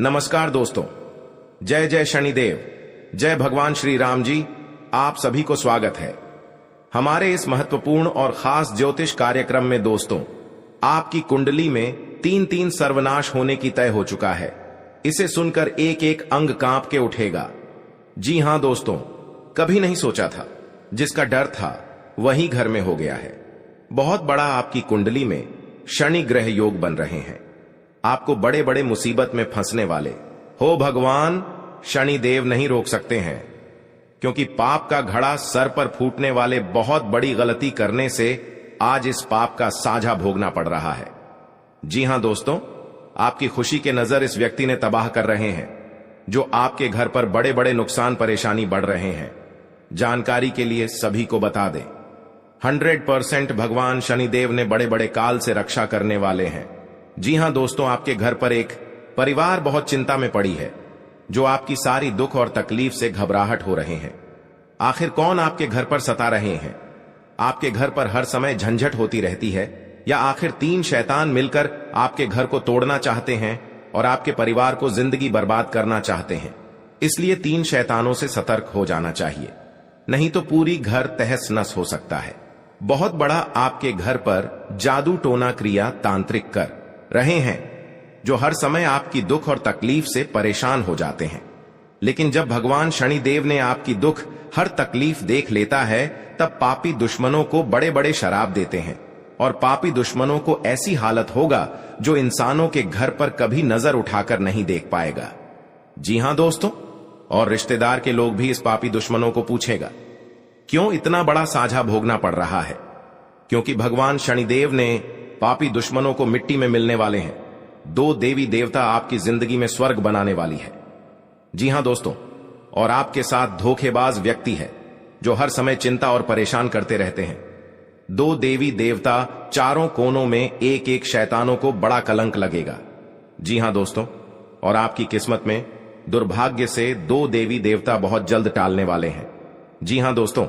नमस्कार दोस्तों, जय जय शनिदेव, जय भगवान श्री राम जी। आप सभी को स्वागत है हमारे इस महत्वपूर्ण और खास ज्योतिष कार्यक्रम में। दोस्तों, आपकी कुंडली में तीन तीन सर्वनाश होने की तय हो चुका है। इसे सुनकर एक एक अंग कांप के उठेगा। जी हां दोस्तों, कभी नहीं सोचा था, जिसका डर था वही घर में हो गया है। बहुत बड़ा आपकी कुंडली में शनि ग्रह योग बन रहे हैं। आपको बड़े बड़े मुसीबत में फंसने वाले हो भगवान शनि देव नहीं रोक सकते हैं, क्योंकि पाप का घड़ा सर पर फूटने वाले बहुत बड़ी गलती करने से आज इस पाप का साझा भोगना पड़ रहा है। जी हां दोस्तों, आपकी खुशी के नजर इस व्यक्ति ने तबाह कर रहे हैं, जो आपके घर पर बड़े बड़े नुकसान परेशानी बढ़ रहे हैं। जानकारी के लिए सभी को बता दें, 100% भगवान शनिदेव ने बड़े बड़े काल से रक्षा करने वाले हैं। जी हां दोस्तों, आपके घर पर एक परिवार बहुत चिंता में पड़ी है, जो आपकी सारी दुख और तकलीफ से घबराहट हो रहे हैं। आखिर कौन आपके घर पर सता रहे हैं? आपके घर पर हर समय झंझट होती रहती है, या आखिर तीन शैतान मिलकर आपके घर को तोड़ना चाहते हैं और आपके परिवार को जिंदगी बर्बाद करना चाहते हैं? इसलिए तीन शैतानों से सतर्क हो जाना चाहिए, नहीं तो पूरी घर तहस नस हो सकता है। बहुत बड़ा आपके घर पर जादू टोना क्रिया तांत्रिक कर रहे हैं, जो हर समय आपकी दुख और तकलीफ से परेशान हो जाते हैं। लेकिन जब भगवान शनिदेव ने आपकी दुख हर तकलीफ देख लेता है, तब पापी दुश्मनों को बड़े बड़े शराब देते हैं, और पापी दुश्मनों को ऐसी हालत होगा जो इंसानों के घर पर कभी नजर उठाकर नहीं देख पाएगा। जी हां दोस्तों, और रिश्तेदार के लोग भी इस पापी दुश्मनों को पूछेगा, क्यों इतना बड़ा साझा भोगना पड़ रहा है? क्योंकि भगवान शनिदेव ने पापी दुश्मनों को मिट्टी में मिलने वाले हैं। दो देवी देवता आपकी जिंदगी में स्वर्ग बनाने वाली है। जी हां दोस्तों, और आपके साथ धोखेबाज व्यक्ति है, जो हर समय चिंता और परेशान करते रहते हैं। दो देवी देवता चारों कोनों में एक एक शैतानों को बड़ा कलंक लगेगा। जी हां दोस्तों, और आपकी किस्मत में दुर्भाग्य से दो देवी देवता बहुत जल्द टालने वाले हैं। जी हां दोस्तों,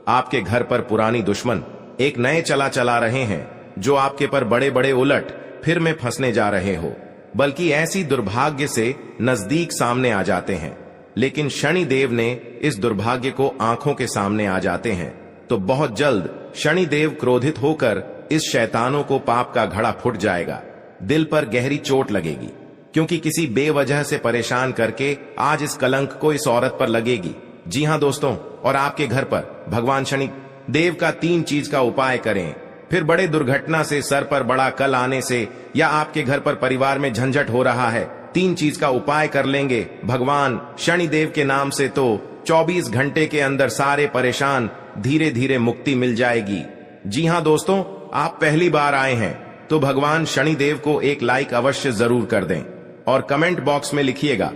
आपके घर पर पुरानी दुश्मन एक नए चला रहे हैं, जो आपके पर बड़े बड़े उलट फिर में फंसने जा रहे हो, बल्कि ऐसी दुर्भाग्य से नजदीक सामने आ जाते हैं। लेकिन शनिदेव ने इस दुर्भाग्य को आंखों के सामने आ जाते हैं, तो बहुत जल्द शनिदेव क्रोधित होकर इस शैतानों को पाप का घड़ा फूट जाएगा। दिल पर गहरी चोट लगेगी, क्योंकि किसी बेवजह से परेशान करके आज इस कलंक को इस औरत पर लगेगी। जी हां दोस्तों, और आपके घर पर भगवान शनि देव का तीन चीज का उपाय करें, फिर बड़े दुर्घटना से, सर पर बड़ा कल आने से, या आपके घर पर परिवार में झंझट हो रहा है, तीन चीज का उपाय कर लेंगे भगवान शनिदेव के नाम से, तो 24 घंटे के अंदर सारे परेशान धीरे धीरे मुक्ति मिल जाएगी। जी हां दोस्तों, आप पहली बार आए हैं तो भगवान शनिदेव को एक लाइक अवश्य जरूर कर दें, और कमेंट बॉक्स में लिखिएगा,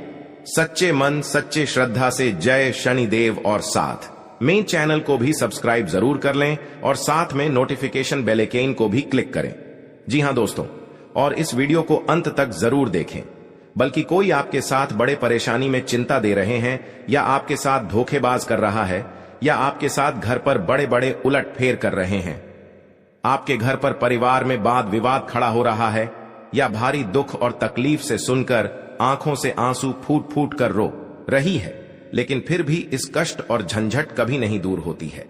सच्चे मन सच्चे श्रद्धा से जय शनिदेव, और साथ मेन चैनल को भी सब्सक्राइब जरूर कर लें, और साथ में नोटिफिकेशन बेल आइकन को भी क्लिक करें। जी हां दोस्तों, और इस वीडियो को अंत तक जरूर देखें। बल्कि कोई आपके साथ बड़े परेशानी में चिंता दे रहे हैं, या आपके साथ धोखेबाज कर रहा है, या आपके साथ घर पर बड़े बड़े उलट फेर कर रहे हैं, आपके घर पर परिवार में वाद विवाद खड़ा हो रहा है, या भारी दुख और तकलीफ से सुनकर आंखों से आंसू फूट फूट कर रो रही है, लेकिन फिर भी इस कष्ट और झंझट कभी नहीं दूर होती है।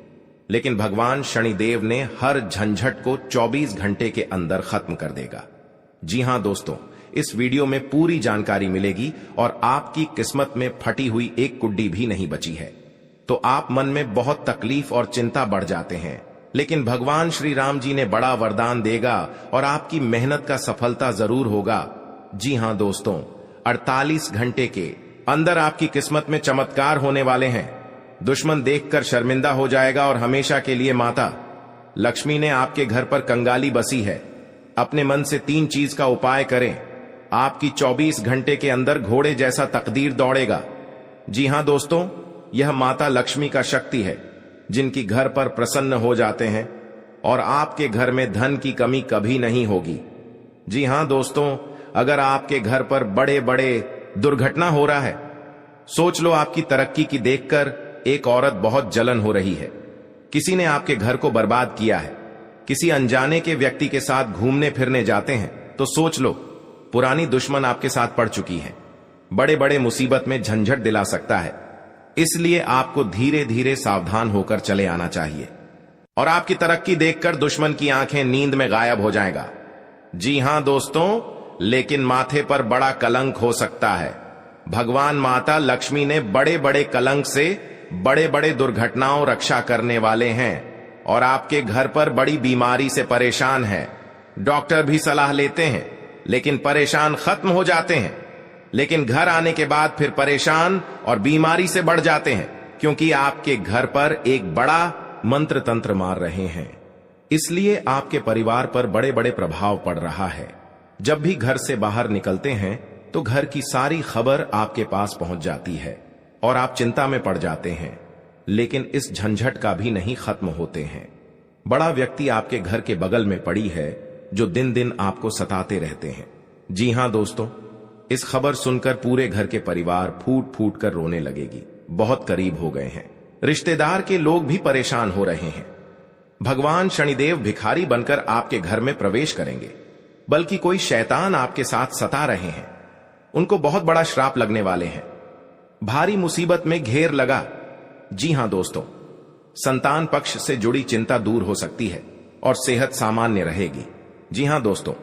लेकिन भगवान शनिदेव ने हर झंझट को 24 घंटे के अंदर खत्म कर देगा। जी हां दोस्तों, इस वीडियो में पूरी जानकारी मिलेगी, और आपकी किस्मत में फटी हुई एक कुड्डी भी नहीं बची है। तो आप मन में बहुत तकलीफ और चिंता बढ़ जाते हैं, लेकिन भगवान श्री राम जी ने बड़ा वरदान देगा, और आपकी मेहनत का सफलता जरूर होगा। जी हां दोस्तों, 48 घंटे के अंदर आपकी किस्मत में चमत्कार होने वाले हैं। दुश्मन देखकर शर्मिंदा हो जाएगा, और हमेशा के लिए माता लक्ष्मी ने आपके घर पर कंगाली बसी है। अपने मन से तीन चीज का उपाय करें, आपकी 24 घंटे के अंदर घोड़े जैसा तकदीर दौड़ेगा। जी हां दोस्तों, यह माता लक्ष्मी का शक्ति है, जिनकी घर पर प्रसन्न हो जाते हैं, और आपके घर में धन की कमी कभी नहीं होगी। जी हां दोस्तों, अगर आपके घर पर बड़े बड़े दुर्घटना हो रहा है, सोच लो आपकी तरक्की की देखकर एक औरत बहुत जलन हो रही है, किसी ने आपके घर को बर्बाद किया है, किसी अनजाने के व्यक्ति के साथ घूमने फिरने जाते हैं, तो सोच लो पुरानी दुश्मन आपके साथ पड़ चुकी है। बड़े बड़े मुसीबत में झंझट दिला सकता है। इसलिए आपको धीरे धीरे सावधान होकर चले आना चाहिए और आपकी तरक्की देखकर दुश्मन की आंखें नींद में गायब हो जाएगा। जी हां दोस्तों, लेकिन माथे पर बड़ा कलंक हो सकता है। भगवान माता लक्ष्मी ने बड़े बड़े कलंक से बड़े बड़े दुर्घटनाओं रक्षा करने वाले हैं और आपके घर पर बड़ी बीमारी से परेशान है। डॉक्टर भी सलाह लेते हैं लेकिन परेशान खत्म हो जाते हैं, लेकिन घर आने के बाद फिर परेशान और बीमारी से बढ़ जाते हैं, क्योंकि आपके घर पर एक बड़ा मंत्र तंत्र मार रहे हैं। इसलिए आपके परिवार पर बड़े बड़े प्रभाव पड़ रहा है। जब भी घर से बाहर निकलते हैं तो घर की सारी खबर आपके पास पहुंच जाती है और आप चिंता में पड़ जाते हैं, लेकिन इस झंझट का भी नहीं खत्म होते हैं। बड़ा व्यक्ति आपके घर के बगल में पड़ी है जो दिन दिन आपको सताते रहते हैं। जी हां दोस्तों, इस खबर सुनकर पूरे घर के परिवार फूट फूट कर रोने लगेगी। बहुत करीब हो गए हैं, रिश्तेदार के लोग भी परेशान हो रहे हैं। भगवान शनिदेव भिखारी बनकर आपके घर में प्रवेश करेंगे, बल्कि कोई शैतान आपके साथ सता रहे हैं। उनको बहुत बड़ा श्राप लगने वाले हैं। भारी मुसीबत में घेर लगा। जी हां दोस्तों, संतान पक्ष से जुड़ी चिंता दूर हो सकती है और सेहत सामान्य रहेगी। जी हां दोस्तों,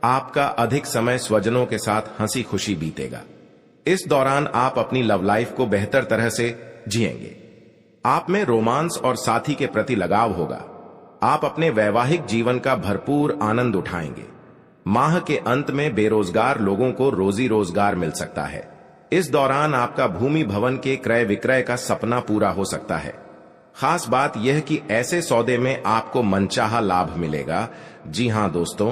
आपका अधिक समय स्वजनों के साथ हंसी खुशी बीतेगा। इस दौरान आप अपनी लव लाइफ को बेहतर तरह से जिएंगे। आप में रोमांस और साथी के प्रति लगाव होगा। आप अपने वैवाहिक जीवन का भरपूर आनंद उठाएंगे। माह के अंत में बेरोजगार लोगों को रोजी रोजगार मिल सकता है। इस दौरान आपका भूमि भवन के क्रय विक्रय का सपना पूरा हो सकता है। खास बात यह कि ऐसे सौदे में आपको मनचाहा लाभ मिलेगा। जी हां दोस्तों,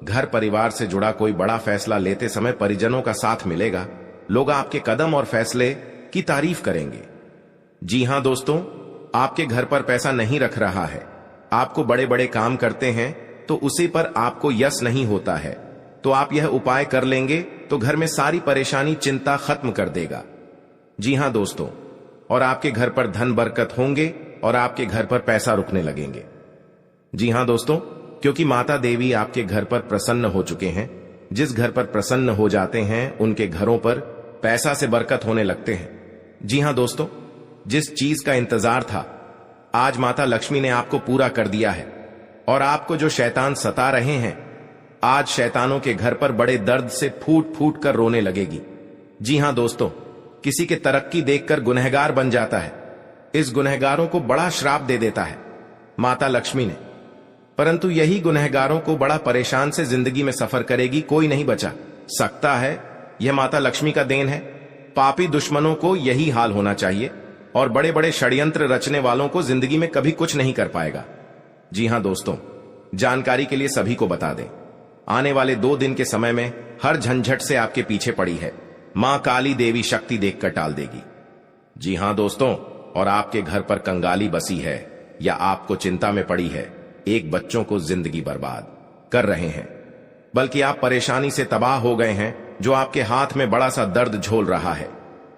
घर परिवार से जुड़ा कोई बड़ा फैसला लेते समय परिजनों का साथ मिलेगा। लोग आपके कदम और फैसले की तारीफ करेंगे। जी हां दोस्तों, आपके घर पर पैसा नहीं रख रहा है, आपको बड़े बड़े काम करते हैं तो उसी पर आपको यश नहीं होता है, तो आप यह उपाय कर लेंगे तो घर में सारी परेशानी चिंता खत्म कर देगा। जी हां दोस्तों, और आपके घर पर धन बरकत होंगे और आपके घर पर पैसा रुकने लगेंगे। जी हां दोस्तों, क्योंकि माता देवी आपके घर पर प्रसन्न हो चुके हैं। जिस घर पर प्रसन्न हो जाते हैं उनके घरों पर पैसा से बरकत होने लगते हैं। जी हां दोस्तों, जिस चीज का इंतजार था आज माता लक्ष्मी ने आपको पूरा कर दिया है और आपको जो शैतान सता रहे हैं आज शैतानों के घर पर बड़े दर्द से फूट फूट कर रोने लगेगी। जी हां दोस्तों, किसी के तरक्की देखकर गुनहगार बन जाता है। इस गुनहगारों को बड़ा श्राप दे देता है माता लक्ष्मी ने, परंतु यही गुनहगारों को बड़ा परेशान से जिंदगी में सफर करेगी। कोई नहीं बचा सकता है, यह माता लक्ष्मी का देन है। पापी दुश्मनों को यही हाल होना चाहिए और बड़े बड़े षड्यंत्र रचने वालों को जिंदगी में कभी कुछ नहीं कर पाएगा। जी हां दोस्तों, जानकारी के लिए सभी को बता दें, आने वाले 2 दिन के समय में हर झंझट से आपके पीछे पड़ी है मां काली देवी शक्ति देखकर टाल देगी। जी हां दोस्तों, और आपके घर पर कंगाली बसी है या आपको चिंता में पड़ी है, एक बच्चों को जिंदगी बर्बाद कर रहे हैं, बल्कि आप परेशानी से तबाह हो गए हैं जो आपके हाथ में बड़ा सा दर्द झोल रहा है।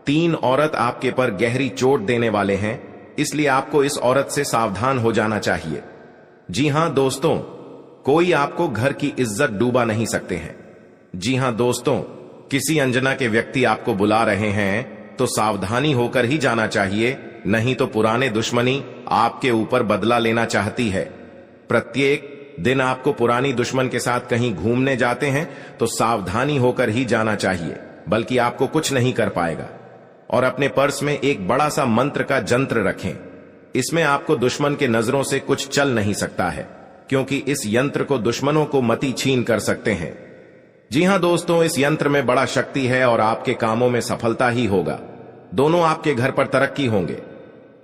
3 औरत आपके पर गहरी चोट देने वाले हैं, इसलिए आपको इस औरत से सावधान हो जाना चाहिए। जी हां दोस्तों, कोई आपको घर की इज्जत डूबा नहीं सकते हैं। जी हां दोस्तों, किसी अनजाना के व्यक्ति आपको बुला रहे हैं तो सावधानी होकर ही जाना चाहिए, नहीं तो पुराने दुश्मनी आपके ऊपर बदला लेना चाहती है। प्रत्येक दिन आपको पुरानी दुश्मन के साथ कहीं घूमने जाते हैं तो सावधानी होकर ही जाना चाहिए, बल्कि आपको कुछ नहीं कर पाएगा। और अपने पर्स में एक बड़ा सा मंत्र का जंत्र रखें। इसमें आपको दुश्मन के नजरों से कुछ चल नहीं सकता है, क्योंकि इस यंत्र को दुश्मनों को मति छीन कर सकते हैं। जी हां दोस्तों, इस यंत्र में बड़ा शक्ति है और आपके कामों में सफलता ही होगा। दोनों आपके घर पर तरक्की होंगे।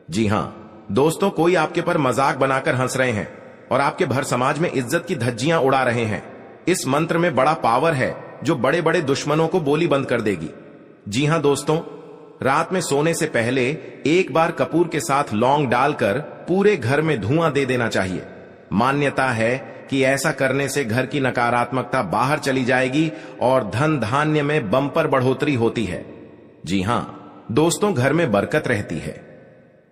जी हां दोस्तों, कोई आपके पर मजाक बनाकर हंस रहे हैं और आपके भर समाज में इज्जत की धज्जियां उड़ा रहे हैं। इस मंत्र में बड़ा पावर है जो बड़े बड़े दुश्मनों को बोली बंद कर देगी। जी हां दोस्तों, रात में सोने से पहले एक बार कपूर के साथ लौंग डालकर पूरे घर में धुआं दे देना चाहिए। मान्यता है कि ऐसा करने से घर की नकारात्मकता बाहर चली जाएगी और धन धान्य में बम्पर बढ़ोतरी होती है। जी हां दोस्तों, घर में बरकत रहती है।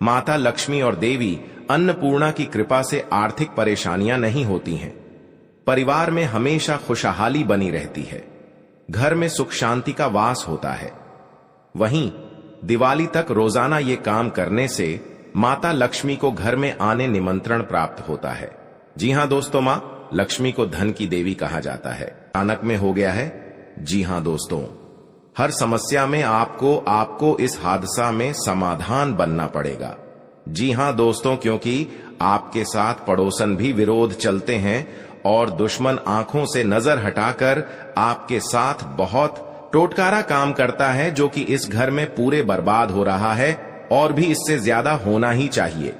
माता लक्ष्मी और देवी अन्नपूर्णा की कृपा से आर्थिक परेशानियां नहीं होती हैं। परिवार में हमेशा खुशहाली बनी रहती है। घर में सुख शांति का वास होता है। वहीं दिवाली तक रोजाना ये काम करने से माता लक्ष्मी को घर में आने निमंत्रण प्राप्त होता है। जी हां दोस्तों, मां लक्ष्मी को धन की देवी कहा जाता है। अचानक में हो गया है। जी हां दोस्तों, हर समस्या में आपको इस हादसा में समाधान बनना पड़ेगा। जी हां दोस्तों, क्योंकि आपके साथ पड़ोसन भी विरोध चलते हैं और दुश्मन आंखों से नजर हटाकर आपके साथ बहुत टोटकारा काम करता है, जो कि इस घर में पूरे बर्बाद हो रहा है और भी इससे ज्यादा होना ही चाहिए।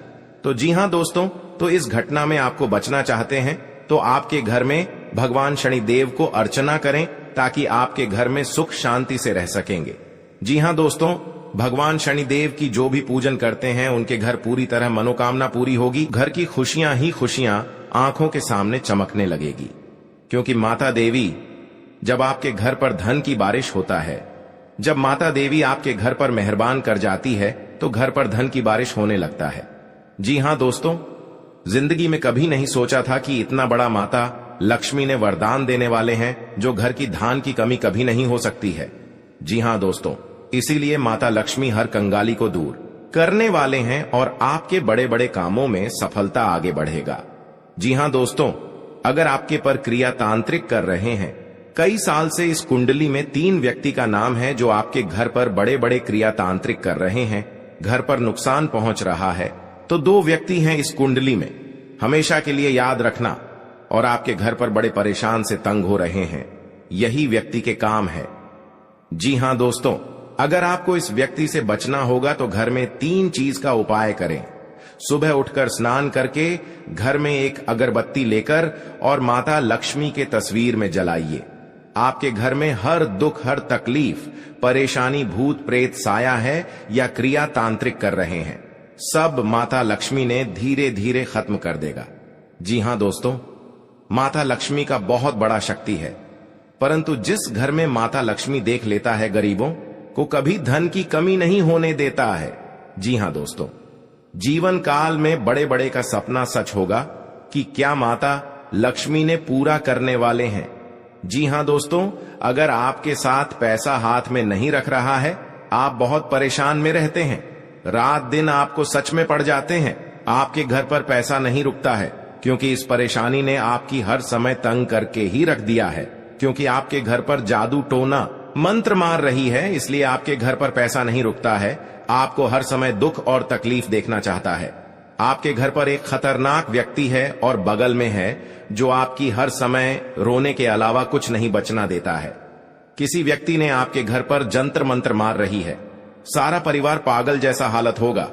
तो जी हां दोस्तों, तो इस घटना में आपको बचना चाहते हैं तो आपके घर में भगवान शनिदेव को अर्चना करें, ताकि आपके घर में सुख शांति से रह सकेंगे। जी हां दोस्तों, भगवान शनिदेव की जो भी पूजन करते हैं उनके घर पूरी तरह मनोकामना पूरी होगी। घर की खुशियां ही खुशियां आंखों के सामने चमकने लगेगी, क्योंकि माता देवी जब आपके घर पर धन की बारिश होता है, जब माता देवी आपके घर पर मेहरबान कर जाती है तो घर पर धन की बारिश होने लगता है। जी हां दोस्तों, जिंदगी में कभी नहीं सोचा था कि इतना बड़ा माता लक्ष्मी ने वरदान देने वाले हैं, जो घर की धान की कमी कभी नहीं हो सकती है। जी हां दोस्तों, इसीलिए माता लक्ष्मी हर कंगाली को दूर करने वाले हैं और आपके बड़े बड़े कामों में सफलता आगे बढ़ेगा। जी हां दोस्तों, अगर आपके पर क्रिया तांत्रिक कर रहे हैं, कई साल से इस कुंडली में 3 व्यक्ति का नाम है जो आपके घर पर बड़े बड़े क्रिया तांत्रिक कर रहे हैं, घर पर नुकसान पहुंच रहा है, तो 2 व्यक्ति हैं इस कुंडली में, हमेशा के लिए याद रखना। और आपके घर पर बड़े परेशान से तंग हो रहे हैं, यही व्यक्ति के काम है। जी हां दोस्तों, अगर आपको इस व्यक्ति से बचना होगा तो घर में 3 चीज का उपाय करें। सुबह उठकर स्नान करके घर में एक अगरबत्ती लेकर और माता लक्ष्मी के तस्वीर में जलाइए। आपके घर में हर दुख, हर तकलीफ, परेशानी, भूत प्रेत साया है या क्रिया तांत्रिक कर रहे हैं, सब माता लक्ष्मी ने धीरे धीरे खत्म कर देगा। जी हां दोस्तों, माता लक्ष्मी का बहुत बड़ा शक्ति है, परंतु जिस घर में माता लक्ष्मी देख लेता है गरीबों को कभी धन की कमी नहीं होने देता है। जी हां दोस्तों, जीवन काल में बड़े बड़े का सपना सच होगा कि क्या माता लक्ष्मी ने पूरा करने वाले हैं। जी हां दोस्तों, अगर आपके साथ पैसा हाथ में नहीं रख रहा है, आप बहुत परेशान में रहते हैं, रात दिन आपको सच में पड़ जाते हैं, आपके घर पर पैसा नहीं रुकता है, क्योंकि इस परेशानी ने आपकी हर समय तंग करके ही रख दिया है, क्योंकि आपके घर पर जादू टोना मंत्र मार रही है, इसलिए आपके घर पर पैसा नहीं रुकता है, आपको हर समय दुख और तकलीफ देखना चाहता है। आपके घर पर एक खतरनाक व्यक्ति है और बगल में है जो आपकी हर समय रोने के अलावा कुछ नहीं बचना देता है। किसी व्यक्ति ने आपके घर पर जंतर मंत्र मार रही है, सारा परिवार पागल जैसा हालत होगा।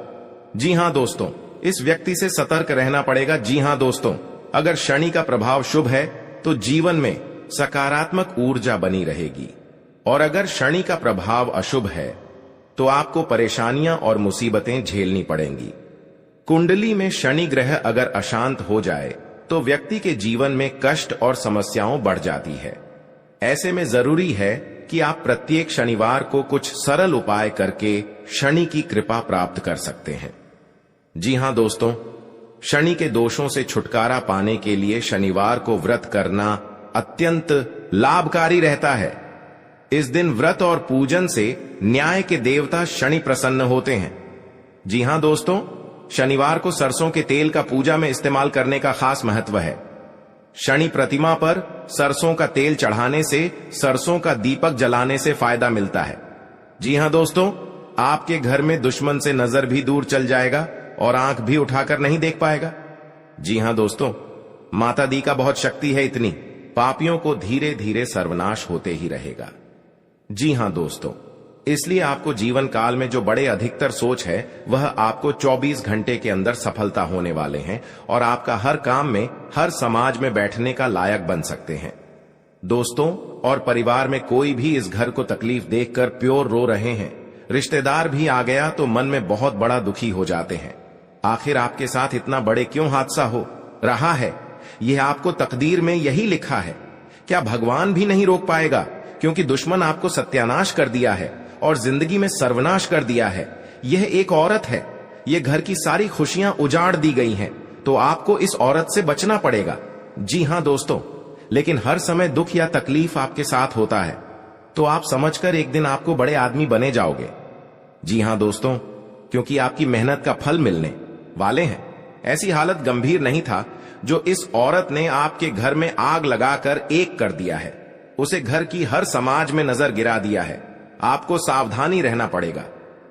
जी हां दोस्तों, इस व्यक्ति से सतर्क रहना पड़ेगा। जी हां दोस्तों, अगर शनि का प्रभाव शुभ है तो जीवन में सकारात्मक ऊर्जा बनी रहेगी, और अगर शनि का प्रभाव अशुभ है तो आपको परेशानियां और मुसीबतें झेलनी पड़ेंगी। कुंडली में शनि ग्रह अगर अशांत हो जाए तो व्यक्ति के जीवन में कष्ट और समस्याओं बढ़ जाती है। ऐसे में जरूरी है कि आप प्रत्येक शनिवार को कुछ सरल उपाय करके शनि की कृपा प्राप्त कर सकते हैं। जी हां दोस्तों, शनि के दोषों से छुटकारा पाने के लिए शनिवार को व्रत करना अत्यंत लाभकारी रहता है। इस दिन व्रत और पूजन से न्याय के देवता शनि प्रसन्न होते हैं। जी हां दोस्तों, शनिवार को सरसों के तेल का पूजा में इस्तेमाल करने का खास महत्व है। शनि प्रतिमा पर सरसों का तेल चढ़ाने से, सरसों का दीपक जलाने से फायदा मिलता है। जी हां दोस्तों, आपके घर में दुश्मन से नजर भी दूर चल जाएगा और आंख भी उठाकर नहीं देख पाएगा। जी हां दोस्तों, माता दी का बहुत शक्ति है, इतनी पापियों को धीरे धीरे सर्वनाश होते ही रहेगा। जी हां दोस्तों, इसलिए आपको जीवन काल में जो बड़े अधिकतर सोच है वह आपको 24 घंटे के अंदर सफलता होने वाले हैं और आपका हर काम में, हर समाज में बैठने का लायक बन सकते हैं। दोस्तों और परिवार में कोई भी इस घर को तकलीफ देखकर प्योर रो रहे हैं, रिश्तेदार भी आ गया तो मन में बहुत बड़ा दुखी हो जाते हैं। आखिर आपके साथ इतना बड़े क्यों हादसा हो रहा है? यह आपको तकदीर में यही लिखा है। क्या भगवान भी नहीं रोक पाएगा? क्योंकि दुश्मन आपको सत्यानाश कर दिया है और जिंदगी में सर्वनाश कर दिया है। यह एक औरत है, यह घर की सारी खुशियां उजाड़ दी गई हैं, तो आपको इस औरत से बचना पड़ेगा। जी हां दोस्तों, लेकिन हर समय दुख या तकलीफ आपके साथ होता है। तो आप समझकर एक दिन आपको बड़े आदमी बने जाओगे। जी हां दोस्तों, क्योंकि आपकी मेहनत का फल मिलने वाले हैं। ऐसी हालत गंभीर नहीं था जो इस औरत ने आपके घर में आग लगाकर एक कर दिया है। उसे घर की हर समाज में नजर गिरा दिया है। आपको सावधानी रहना पड़ेगा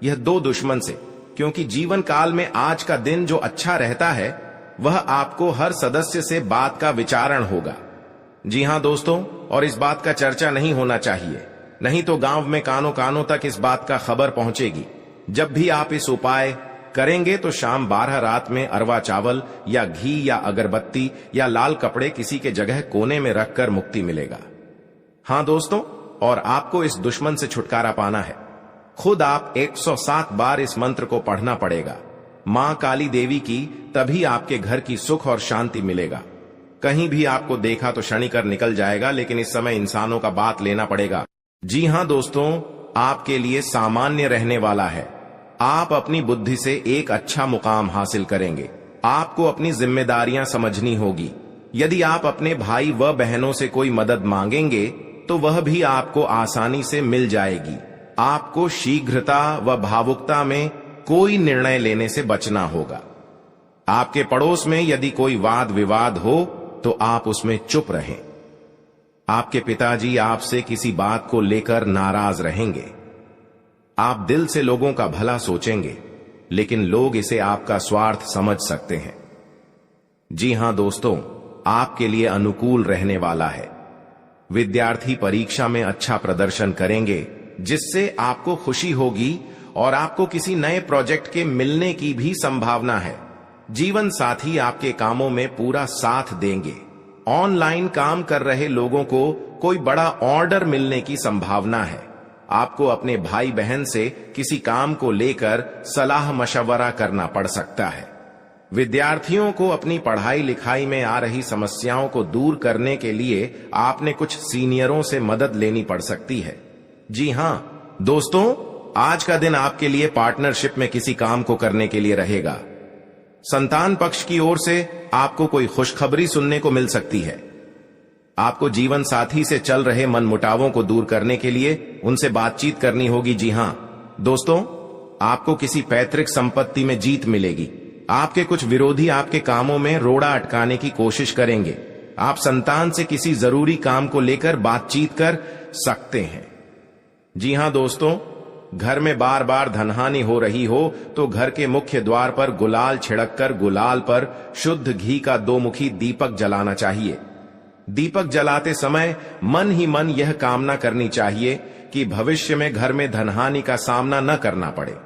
यह दो दुश्मन से, क्योंकि जीवन काल में आज का दिन जो अच्छा रहता है वह आपको हर सदस्य से बात का विचारण होगा। जी हां दोस्तों, और इस बात का चर्चा नहीं होना चाहिए, नहीं तो गांव में कानों कानों तक इस बात का खबर पहुंचेगी। जब भी आप इस उपाय करेंगे तो शाम 12 रात में अरवा चावल या घी या अगरबत्ती या लाल कपड़े किसी के जगह कोने में रखकर मुक्ति मिलेगा। हां दोस्तों, और आपको इस दुश्मन से छुटकारा पाना है। खुद आप 107 बार इस मंत्र को पढ़ना पड़ेगा। मां काली देवी की, तभी आपके घर की सुख और शांति मिलेगा। कहीं भी आपको देखा तो क्षणिकर निकल जाएगा, लेकिन इस समय इंसानों का बात लेना पड़ेगा। जी हां दोस्तों, आपके लिए सामान्य रहने वाला है। आप अपनी बुद्धि से एक अच्छा मुकाम हासिल करेंगे। आपको अपनी जिम्मेदारियां समझनी होगी। यदि आप अपने भाई व बहनों से कोई मदद मांगेंगे तो वह भी आपको आसानी से मिल जाएगी। आपको शीघ्रता व भावुकता में कोई निर्णय लेने से बचना होगा। आपके पड़ोस में यदि कोई वाद विवाद हो तो आप उसमें चुप रहें। आपके पिताजी आपसे किसी बात को लेकर नाराज रहेंगे। आप दिल से लोगों का भला सोचेंगे, लेकिन लोग इसे आपका स्वार्थ समझ सकते हैं। जी हां दोस्तों, आपके लिए अनुकूल रहने वाला है। विद्यार्थी परीक्षा में अच्छा प्रदर्शन करेंगे, जिससे आपको खुशी होगी और आपको किसी नए प्रोजेक्ट के मिलने की भी संभावना है। जीवन साथी आपके कामों में पूरा साथ देंगे। ऑनलाइन काम कर रहे लोगों को कोई बड़ा ऑर्डर मिलने की संभावना है। आपको अपने भाई बहन से किसी काम को लेकर सलाह मशवरा करना पड़ सकता है। विद्यार्थियों को अपनी पढ़ाई लिखाई में आ रही समस्याओं को दूर करने के लिए आपने कुछ सीनियरों से मदद लेनी पड़ सकती है। जी हां दोस्तों, आज का दिन आपके लिए पार्टनरशिप में किसी काम को करने के लिए रहेगा। संतान पक्ष की ओर से आपको कोई खुशखबरी सुनने को मिल सकती है। आपको जीवन साथी से चल रहे मनमुटावों को दूर करने के लिए उनसे बातचीत करनी होगी। जी हां दोस्तों, आपको किसी पैतृक संपत्ति में जीत मिलेगी। आपके कुछ विरोधी आपके कामों में रोड़ा अटकाने की कोशिश करेंगे। आप संतान से किसी जरूरी काम को लेकर बातचीत कर सकते हैं। जी हां दोस्तों, घर में बार बार धनहानि हो रही हो तो घर के मुख्य द्वार पर गुलाल छिड़ककर गुलाल पर शुद्ध घी का 2 मुखी दीपक जलाना चाहिए। दीपक जलाते समय मन ही मन यह कामना करनी चाहिए कि भविष्य में घर में धनहानि का सामना न करना पड़े।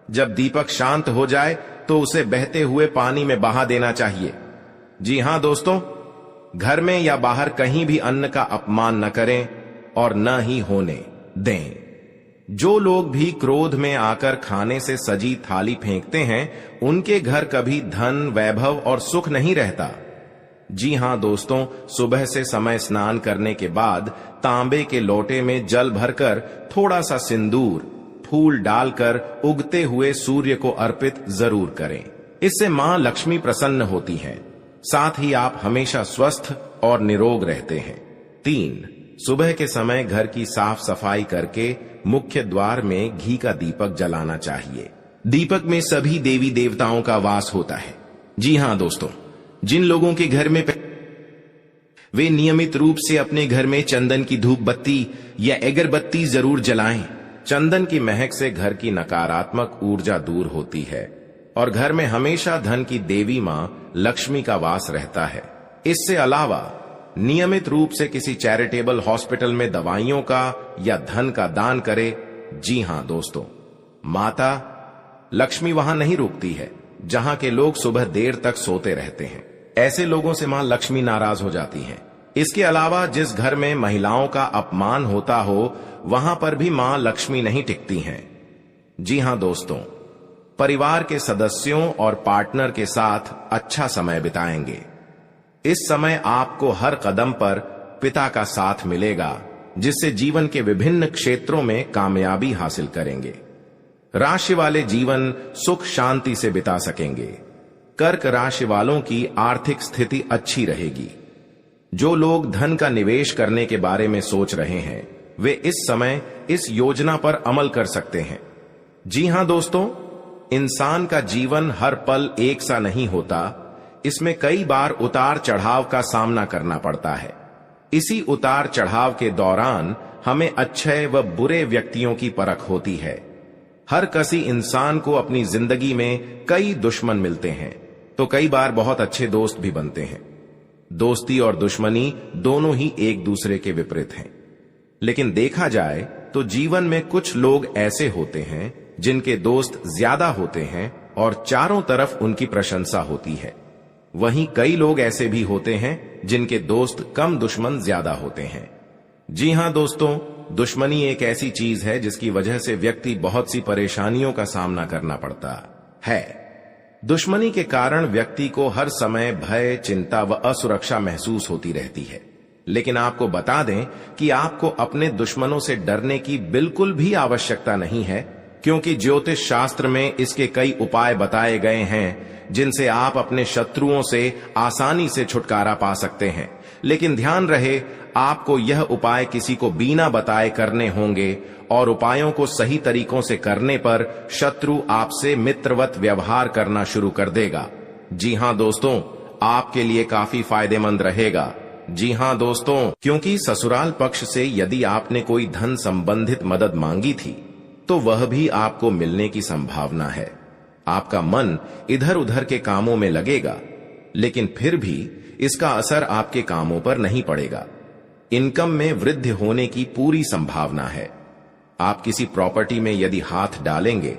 जब दीपक शांत हो जाए तो उसे बहते हुए पानी में बहा देना चाहिए। जी हां दोस्तों, घर में या बाहर कहीं भी अन्न का अपमान न करें और न ही होने दें। जो लोग भी क्रोध में आकर खाने से सजी थाली फेंकते हैं, उनके घर कभी धन, वैभव और सुख नहीं रहता। जी हां दोस्तों, सुबह से समय स्नान करने के बाद तांबे के लोटे में जल भरकर थोड़ा सा सिंदूर, फूल डालकर उगते हुए सूर्य को अर्पित जरूर करें। इससे मां लक्ष्मी प्रसन्न होती हैं। साथ ही आप हमेशा स्वस्थ और निरोग रहते हैं। 3, सुबह के समय घर की साफ सफाई करके मुख्य द्वार में घी का दीपक जलाना चाहिए। दीपक में सभी देवी देवताओं का वास होता है। जी हां दोस्तों, जिन लोगों के घर में वे नियमित रूप से अपने घर में चंदन की धूप बत्ती या अगरबत्ती जरूर जलाएं। चंदन की महक से घर की नकारात्मक ऊर्जा दूर होती है और घर में हमेशा धन की देवी मां लक्ष्मी का वास रहता है। इससे अलावा नियमित रूप से किसी चैरिटेबल हॉस्पिटल में दवाइयों का या धन का दान करे। जी हां दोस्तों, माता लक्ष्मी वहां नहीं रुकती है जहां के लोग सुबह देर तक सोते रहते हैं। ऐसे लोगों से मां लक्ष्मी नाराज हो जाती हैं। इसके अलावा जिस घर में महिलाओं का अपमान होता हो, वहां पर भी मां लक्ष्मी नहीं टिकती हैं। जी हां दोस्तों, परिवार के सदस्यों और पार्टनर के साथ अच्छा समय बिताएंगे। इस समय आपको हर कदम पर पिता का साथ मिलेगा, जिससे जीवन के विभिन्न क्षेत्रों में कामयाबी हासिल करेंगे। राशि वाले जीवन सुख शांति से बिता सकेंगे। कर्क राशि वालों की आर्थिक स्थिति अच्छी रहेगी। जो लोग धन का निवेश करने के बारे में सोच रहे हैं, वे इस समय इस योजना पर अमल कर सकते हैं। जी हां दोस्तों, इंसान का जीवन हर पल एक सा नहीं होता। इसमें कई बार उतार चढ़ाव का सामना करना पड़ता है। इसी उतार चढ़ाव के दौरान हमें अच्छे व बुरे व्यक्तियों की परख होती है। हर किसी इंसान को अपनी जिंदगी में कई दुश्मन मिलते हैं, तो कई बार बहुत अच्छे दोस्त भी बनते हैं। दोस्ती और दुश्मनी दोनों ही एक दूसरे के विपरीत हैं। लेकिन देखा जाए तो जीवन में कुछ लोग ऐसे होते हैं जिनके दोस्त ज्यादा होते हैं और चारों तरफ उनकी प्रशंसा होती है। वहीं कई लोग ऐसे भी होते हैं जिनके दोस्त कम, दुश्मन ज्यादा होते हैं। जी हां दोस्तों, दुश्मनी एक ऐसी चीज है जिसकी वजह से व्यक्ति बहुत सी परेशानियों का सामना करना पड़ता है। दुश्मनी के कारण व्यक्ति को हर समय भय, चिंता व असुरक्षा महसूस होती रहती है। लेकिन आपको बता दें कि आपको अपने दुश्मनों से डरने की बिल्कुल भी आवश्यकता नहीं है, क्योंकि ज्योतिष शास्त्र में इसके कई उपाय बताए गए हैं जिनसे आप अपने शत्रुओं से आसानी से छुटकारा पा सकते हैं। लेकिन ध्यान रहे, आपको यह उपाय किसी को बिना बताए करने होंगे और उपायों को सही तरीकों से करने पर शत्रु आपसे मित्रवत व्यवहार करना शुरू कर देगा। जी हां दोस्तों, आपके लिए काफी फायदेमंद रहेगा। जी हां दोस्तों, क्योंकि ससुराल पक्ष से यदि आपने कोई धन संबंधित मदद मांगी थी तो वह भी आपको मिलने की संभावना है। आपका मन इधर उधर के कामों में लगेगा, लेकिन फिर भी इसका असर आपके कामों पर नहीं पड़ेगा। इनकम में वृद्धि होने की पूरी संभावना है। आप किसी प्रॉपर्टी में यदि हाथ डालेंगे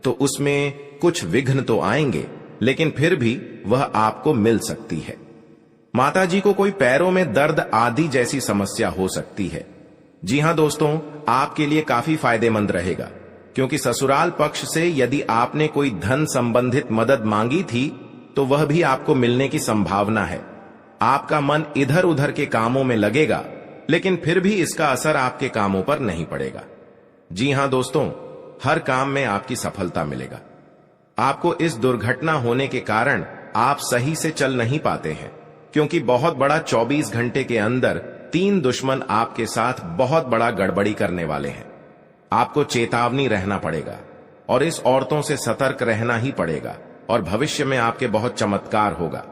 तो उसमें कुछ विघ्न तो आएंगे, लेकिन फिर भी वह आपको मिल सकती है। माताजी को कोई पैरों में दर्द आदि जैसी समस्या हो सकती है। जी हां दोस्तों, आपके लिए काफी फायदेमंद रहेगा, क्योंकि ससुराल पक्ष से यदि आपने कोई धन संबंधित मदद मांगी थी तो वह भी आपको मिलने की संभावना है। आपका मन इधर उधर के कामों में लगेगा, लेकिन फिर भी इसका असर आपके कामों पर नहीं पड़ेगा। जी हां दोस्तों, हर काम में आपकी सफलता मिलेगा। आपको इस दुर्घटना होने के कारण आप सही से चल नहीं पाते हैं, क्योंकि बहुत बड़ा 24 घंटे के अंदर 3 दुश्मन आपके साथ बहुत बड़ा गड़बड़ी करने वाले हैं। आपको चेतावनी रहना पड़ेगा और इस औरतों से सतर्क रहना ही पड़ेगा, और भविष्य में आपके बहुत चमत्कार होगा,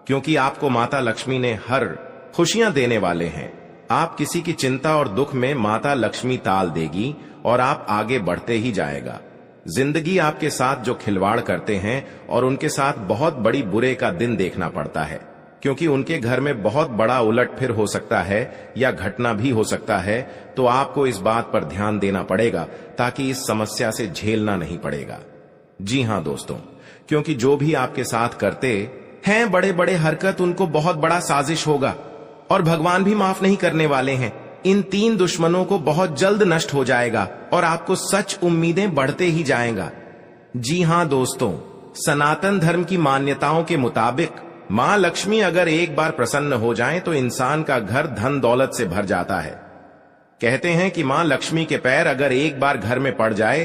क्योंकि आपको माता लक्ष्मी ने हर खुशियां देने वाले हैं। आप किसी की चिंता और दुख में माता लक्ष्मी ताल देगी और आप आगे बढ़ते ही जाएगा। जिंदगी आपके साथ जो खिलवाड़ करते हैं और उनके साथ बहुत बड़ी बुरे का दिन देखना पड़ता है, क्योंकि उनके घर में बहुत बड़ा उलटफेर हो सकता है या घटना भी हो सकता है। तो आपको इस बात पर ध्यान देना पड़ेगा ताकि इस समस्या से झेलना नहीं पड़ेगा। जी हां दोस्तों, क्योंकि जो भी आपके साथ करते हैं बड़े बड़े हरकत, उनको बहुत बड़ा साजिश होगा और भगवान भी माफ नहीं करने वाले हैं। इन 3 दुश्मनों को बहुत जल्द नष्ट हो जाएगा और आपको सच उम्मीदें बढ़ते ही जाएगा। जी हां दोस्तों, सनातन धर्म की मान्यताओं के मुताबिक मां लक्ष्मी अगर एक बार प्रसन्न हो जाएं तो इंसान का घर धन दौलत से भर जाता है। कहते हैं कि मां लक्ष्मी के पैर अगर एक बार घर में पड़ जाए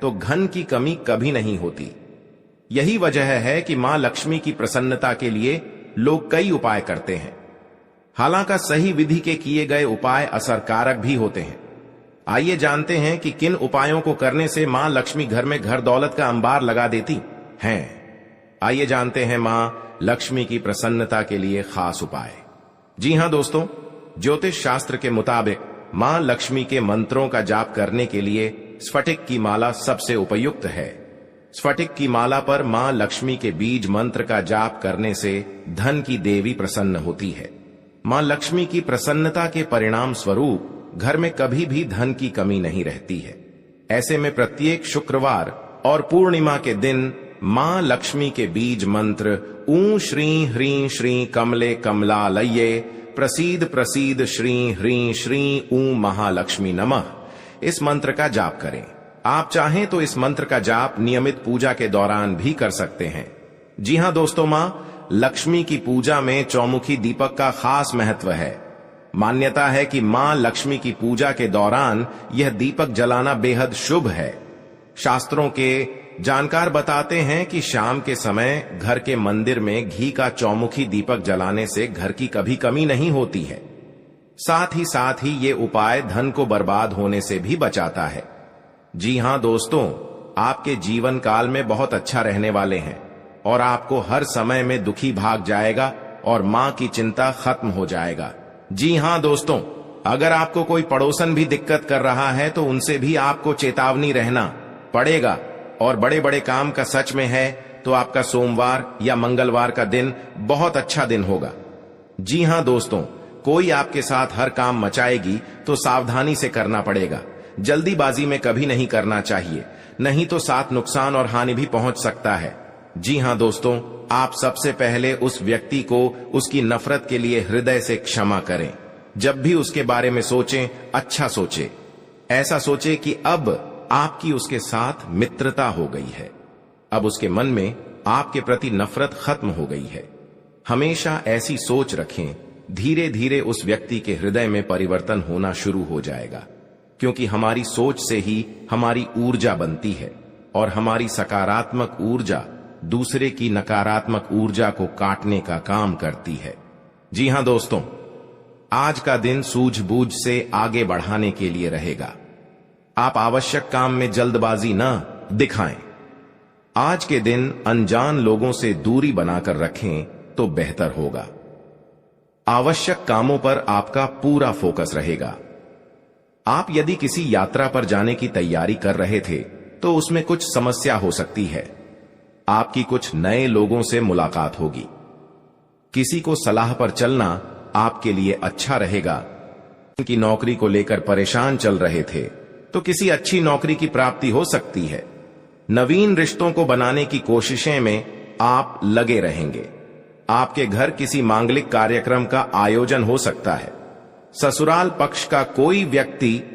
तो धन की कमी कभी नहीं होती। यही वजह है कि मां लक्ष्मी की प्रसन्नता के लिए लोग कई उपाय करते हैं। हालांकि सही विधि के किए गए उपाय असरकारक भी होते हैं। आइए जानते हैं कि किन उपायों को करने से मां लक्ष्मी घर में घर दौलत का अंबार लगा देती हैं। आइए जानते हैं मां लक्ष्मी की प्रसन्नता के लिए खास उपाय। जी हां दोस्तों, ज्योतिष शास्त्र के मुताबिक मां लक्ष्मी के मंत्रों का जाप करने के लिए स्फटिक की माला सबसे उपयुक्त है। स्फटिक की माला पर मां लक्ष्मी के बीज मंत्र का जाप करने से धन की देवी प्रसन्न होती है। मां लक्ष्मी की प्रसन्नता के परिणाम स्वरूप घर में कभी भी धन की कमी नहीं रहती है। ऐसे में प्रत्येक शुक्रवार और पूर्णिमा के दिन मां लक्ष्मी के बीज मंत्र ऊ श्री ह्रीं श्री कमले कमलालये प्रसीद प्रसीद श्री ह्रीं श्री ऊ महालक्ष्मी नमः, इस मंत्र का जाप करें। आप चाहें तो इस मंत्र का जाप नियमित पूजा के दौरान भी कर सकते हैं। जी हां दोस्तों, मां लक्ष्मी की पूजा में चौमुखी दीपक का खास महत्व है। मान्यता है कि मां लक्ष्मी की पूजा के दौरान यह दीपक जलाना बेहद शुभ है। शास्त्रों के जानकार बताते हैं कि शाम के समय घर के मंदिर में घी का चौमुखी दीपक जलाने से घर की कभी कमी नहीं होती है। साथ ही ये उपाय धन को बर्बाद होने से भी बचाता है। जी हां दोस्तों, आपके जीवन काल में बहुत अच्छा रहने वाले हैं और आपको हर समय में दुखी भाग जाएगा और मां की चिंता खत्म हो जाएगा। जी हां दोस्तों, अगर आपको कोई पड़ोसन भी दिक्कत कर रहा है तो उनसे भी आपको चेतावनी रहना पड़ेगा। और बड़े बड़े काम का सच में है तो आपका सोमवार या मंगलवार का दिन बहुत अच्छा दिन होगा। जी हां दोस्तों, कोई आपके साथ हर काम मचाएगी तो सावधानी से करना पड़ेगा। जल्दीबाजी में कभी नहीं करना चाहिए, नहीं तो साथ नुकसान और हानि भी पहुंच सकता है। जी हां दोस्तों, आप सबसे पहले उस व्यक्ति को उसकी नफरत के लिए हृदय से क्षमा करें। जब भी उसके बारे में सोचें, अच्छा सोचें। ऐसा सोचें कि अब आपकी उसके साथ मित्रता हो गई है, अब उसके मन में आपके प्रति नफरत खत्म हो गई है। हमेशा ऐसी सोच रखें, धीरे धीरे उस व्यक्ति के हृदय में परिवर्तन होना शुरू हो जाएगा, क्योंकि हमारी सोच से ही हमारी ऊर्जा बनती है और हमारी सकारात्मक ऊर्जा दूसरे की नकारात्मक ऊर्जा को काटने का काम करती है। जी हां दोस्तों, आज का दिन सूझबूझ से आगे बढ़ाने के लिए रहेगा। आप आवश्यक काम में जल्दबाजी न दिखाएं। आज के दिन अनजान लोगों से दूरी बनाकर रखें तो बेहतर होगा। आवश्यक कामों पर आपका पूरा फोकस रहेगा। आप यदि किसी यात्रा पर जाने की तैयारी कर रहे थे तो उसमें कुछ समस्या हो सकती है। आपकी कुछ नए लोगों से मुलाकात होगी। किसी को सलाह पर चलना आपके लिए अच्छा रहेगा। कि नौकरी को लेकर परेशान चल रहे थे तो किसी अच्छी नौकरी की प्राप्ति हो सकती है। नवीन रिश्तों को बनाने की कोशिशें में आप लगे रहेंगे। आपके घर किसी मांगलिक कार्यक्रम का आयोजन हो सकता है। ससुराल पक्ष का कोई व्यक्ति